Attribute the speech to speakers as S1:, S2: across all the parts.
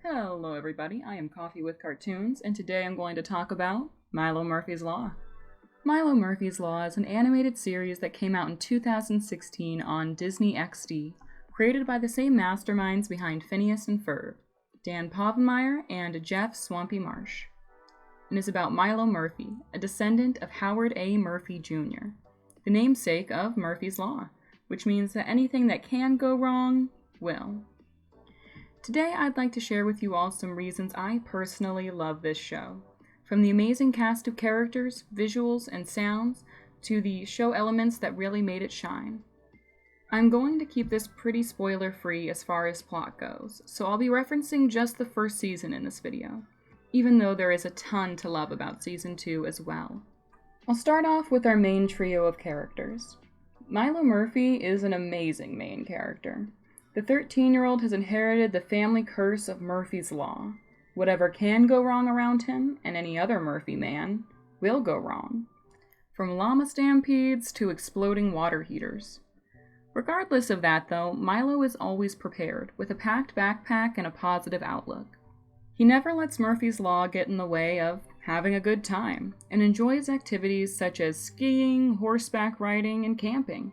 S1: Hello everybody, I am Coffee with Cartoons, and today I'm going to talk about Milo Murphy's Law. Milo Murphy's Law is an animated series that came out in 2016 on Disney XD, created by the same masterminds behind Phineas and Ferb, Dan Povenmire and Jeff Swampy Marsh, and is about Milo Murphy, a descendant of Howard A. Murphy Jr., the namesake of Murphy's Law, which means that anything that can go wrong will. Today, I'd like to share with you all some reasons I personally love this show. From the amazing cast of characters, visuals, and sounds, to the show elements that really made it shine. I'm going to keep this pretty spoiler-free as far as plot goes, so I'll be referencing just the first season in this video, even though there is a ton to love about Season 2 as well. I'll start off with our main trio of characters. Milo Murphy is an amazing main character. The 13-year-old has inherited the family curse of Murphy's Law. Whatever can go wrong around him, and any other Murphy man, will go wrong. From llama stampedes to exploding water heaters. Regardless of that, though, Milo is always prepared, with a packed backpack and a positive outlook. He never lets Murphy's Law get in the way of having a good time, and enjoys activities such as skiing, horseback riding, and camping.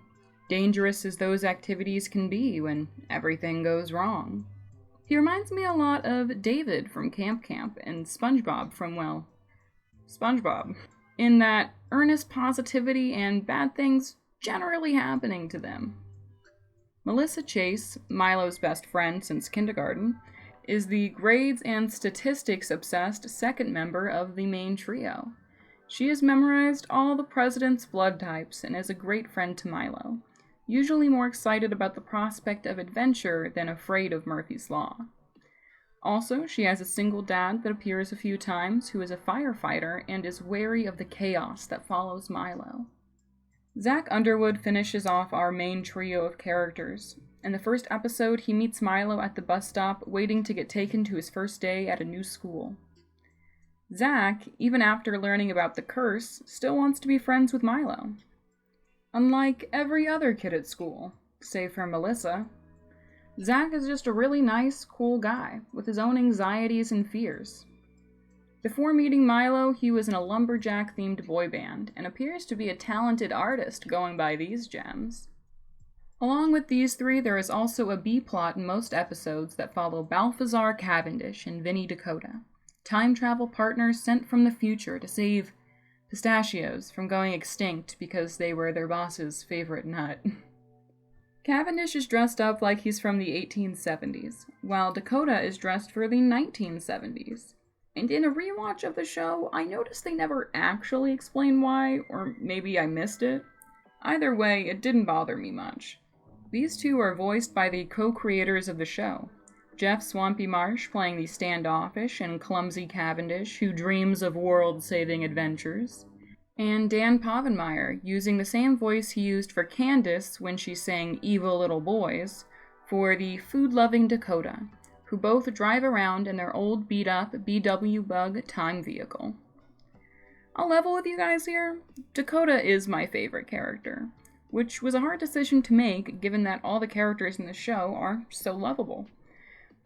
S1: Dangerous as those activities can be when everything goes wrong. He reminds me a lot of David from Camp Camp and SpongeBob from, well, SpongeBob, in that earnest positivity and bad things generally happening to them. Melissa Chase, Milo's best friend since kindergarten, is the grades and statistics obsessed second member of the main trio. She has memorized all the president's blood types and is a great friend to Milo, usually more excited about the prospect of adventure than afraid of Murphy's Law. Also, she has a single dad that appears a few times who is a firefighter and is wary of the chaos that follows Milo. Zach Underwood finishes off our main trio of characters. In the first episode, he meets Milo at the bus stop waiting to get taken to his first day at a new school. Zach, even after learning about the curse, still wants to be friends with Milo. Unlike every other kid at school, save for Melissa, Zach is just a really nice, cool guy with his own anxieties and fears. Before meeting Milo, he was in a lumberjack-themed boy band and appears to be a talented artist going by these gems. Along with these three, there is also a B-plot in most episodes that follow Balthazar Cavendish and Vinny Dakota, time travel partners sent from the future to save pistachios from going extinct because they were their boss's favorite nut. Cavendish is dressed up like he's from the 1870s, while Dakota is dressed for the 1970s. And in a rewatch of the show, I noticed they never actually explain why, or maybe I missed it. Either way, it didn't bother me much. These two are voiced by the co-creators of the show, Jeff Swampy Marsh playing the standoffish and clumsy Cavendish who dreams of world-saving adventures, and Dan Povenmire using the same voice he used for Candace when she sang Evil Little Boys for the food-loving Dakota, who both drive around in their old beat-up BW Bug time vehicle. I'll level with you guys here. Dakota is my favorite character, which was a hard decision to make given that all the characters in the show are so lovable.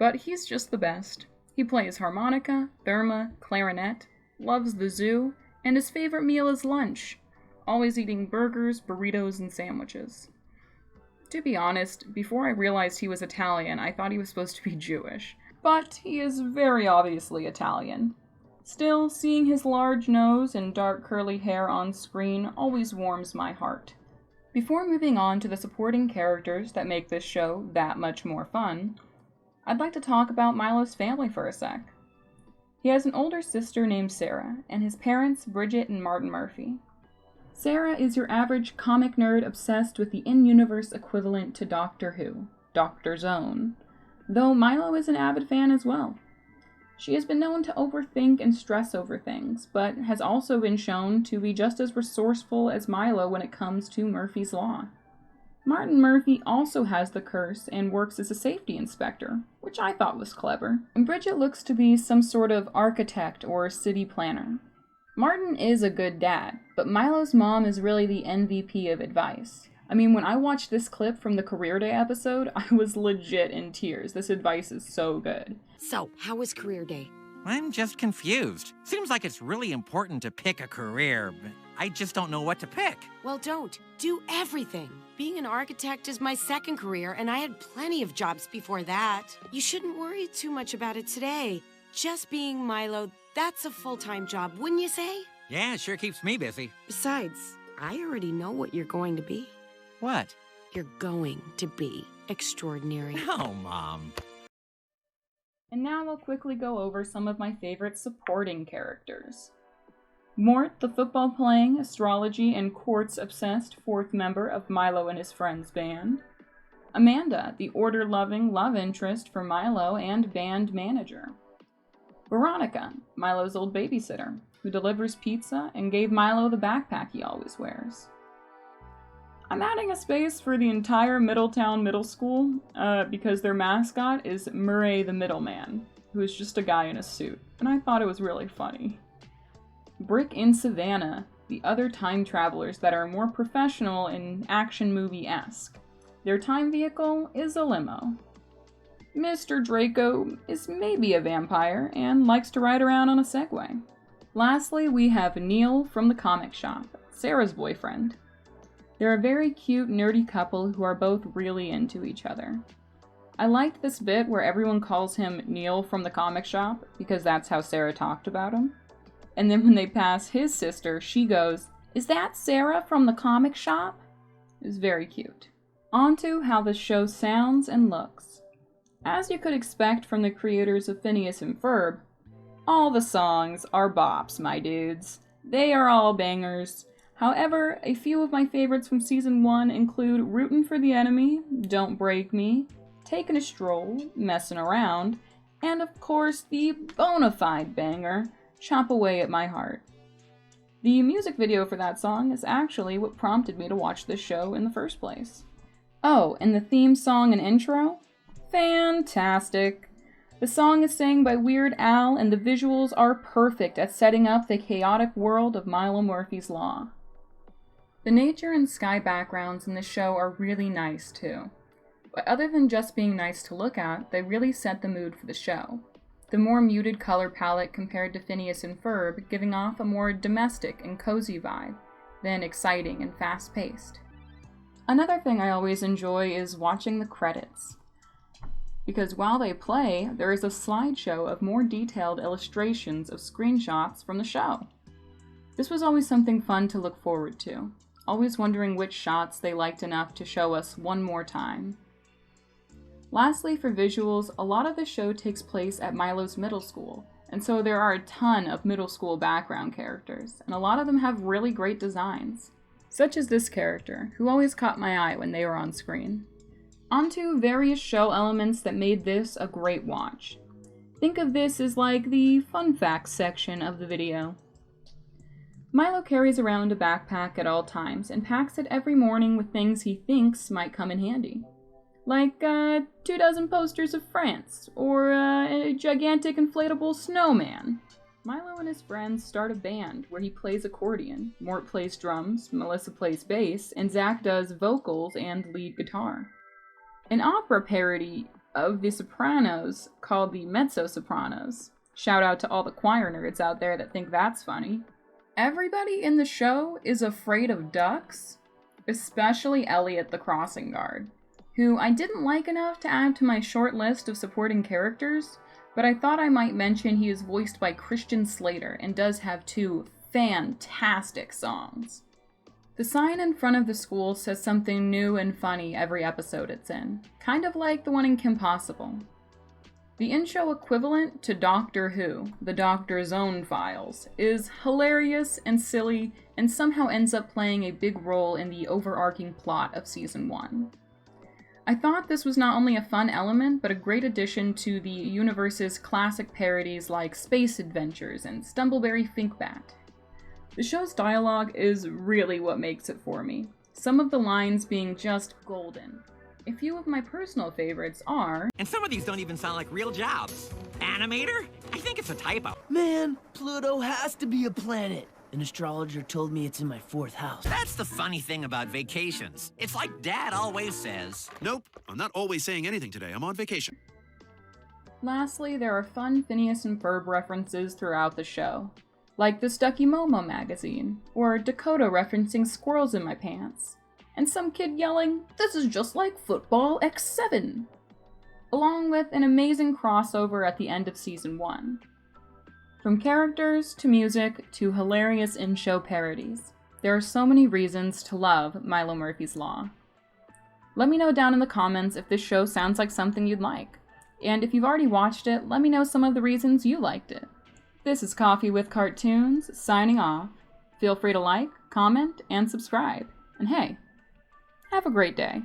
S1: But he's just the best. He plays harmonica, therma, clarinet, loves the zoo, and his favorite meal is lunch, always eating burgers, burritos, and sandwiches. To be honest, before I realized he was Italian, I thought he was supposed to be Jewish, but he is very obviously Italian. Still, seeing his large nose and dark curly hair on screen always warms my heart. Before moving on to the supporting characters that make this show that much more fun, I'd like to talk about Milo's family for a sec. He has an older sister named Sarah, and his parents, Bridget and Martin Murphy. Sarah is your average comic nerd obsessed with the in-universe equivalent to Doctor Who, Dr. Zone, though Milo is an avid fan as well. She has been known to overthink and stress over things, but has also been shown to be just as resourceful as Milo when it comes to Murphy's Law. Martin Murphy also has the curse and works as a safety inspector, which I thought was clever. And Bridget looks to be some sort of architect or city planner. Martin is a good dad, but Milo's mom is really the MVP of advice. I mean, when I watched this clip from the Career Day episode, I was legit in tears. This advice is so good.
S2: So, how was Career Day?
S3: I'm just confused. Seems like it's really important to pick a career, but I just don't know what to pick.
S2: Well, don't. Do everything. Being an architect is my second career, and I had plenty of jobs before that. You shouldn't worry too much about it today. Just being Milo, that's a full-time job, wouldn't you say?
S3: Yeah, it sure keeps me busy.
S2: Besides, I already know what you're going to be.
S3: What?
S2: You're going to be extraordinary.
S3: No, Mom.
S1: And now I'll quickly go over some of my favorite supporting characters. Mort, the football-playing, astrology, and quartz-obsessed fourth member of Milo and his friends' band. Amanda, the order-loving love interest for Milo and band manager. Veronica, Milo's old babysitter, who delivers pizza and gave Milo the backpack he always wears. I'm adding a space for the entire Middletown Middle School because their mascot is Murray the Middleman, who is just a guy in a suit, and I thought it was really funny. Brick and Savannah, the other time travelers that are more professional and action movie-esque. Their time vehicle is a limo. Mr. Draco is maybe a vampire and likes to ride around on a Segway. Lastly, we have Neil from the comic shop, Sarah's boyfriend. They're a very cute, nerdy couple who are both really into each other. I liked this bit where everyone calls him Neil from the comic shop because that's how Sarah talked about him. And then when they pass his sister, she goes, "Is that Sarah from the comic shop?" It was very cute. On to how the show sounds and looks. As you could expect from the creators of Phineas and Ferb, all the songs are bops, my dudes. They are all bangers. However, a few of my favorites from Season 1 include Rootin' for the Enemy, Don't Break Me, Taking a Stroll, Messin' Around, and of course the bona fide banger, Chop Away at My Heart. The music video for that song is actually what prompted me to watch this show in the first place. Oh, and the theme song and intro? Fantastic! The song is sang by Weird Al, and the visuals are perfect at setting up the chaotic world of Milo Murphy's Law. The nature and sky backgrounds in the show are really nice too. But other than just being nice to look at, they really set the mood for the show. The more muted color palette compared to Phineas and Ferb giving off a more domestic and cozy vibe than exciting and fast-paced. Another thing I always enjoy is watching the credits. Because while they play, there is a slideshow of more detailed illustrations of screenshots from the show. This was always something fun to look forward to, always wondering which shots they liked enough to show us one more time. Lastly, for visuals, a lot of the show takes place at Milo's middle school, and so there are a ton of middle school background characters, and a lot of them have really great designs. Such as this character, who always caught my eye when they were on screen. Onto various show elements that made this a great watch. Think of this as like the fun facts section of the video. Milo carries around a backpack at all times and packs it every morning with things he thinks might come in handy. Like 24 posters of France, or a gigantic inflatable snowman. Milo and his friends start a band where he plays accordion, Mort plays drums, Melissa plays bass, and Zach does vocals and lead guitar. An opera parody of The Sopranos called the Mezzo-Sopranos. Shout out to all the choir nerds out there that think that's funny. Everybody in the show is afraid of ducks, especially Elliot the crossing guard, who I didn't like enough to add to my short list of supporting characters, but I thought I might mention he is voiced by Christian Slater and does have 2 fantastic songs. The sign in front of the school says something new and funny every episode it's in, kind of like the one in Kim Possible. The in-show equivalent to Doctor Who, the Doctor's Own Files, is hilarious and silly and somehow ends up playing a big role in the overarching plot of Season 1. I thought this was not only a fun element, but a great addition to the universe's classic parodies like Space Adventures and Stumbleberry Finkbat. The show's dialogue is really what makes it for me, some of the lines being just golden. A few of my personal favorites are...
S3: And some of these don't even sound like real jobs. Animator? I think it's a typo.
S4: Man, Pluto has to be a planet. An astrologer told me it's in my 4th house.
S3: That's the funny thing about vacations. It's like Dad always says.
S5: Nope, I'm not always saying anything today. I'm on vacation.
S1: Lastly, there are fun Phineas and Ferb references throughout the show, like the Stucky Momo magazine, or Dakota referencing squirrels in my pants, and some kid yelling, "This is just like Football X7!" along with an amazing crossover at the end of Season 1. From characters, to music, to hilarious in-show parodies, there are so many reasons to love Milo Murphy's Law. Let me know down in the comments if this show sounds like something you'd like, and if you've already watched it, let me know some of the reasons you liked it. This is Coffee with Cartoons, signing off. Feel free to like, comment, and subscribe. And hey, have a great day.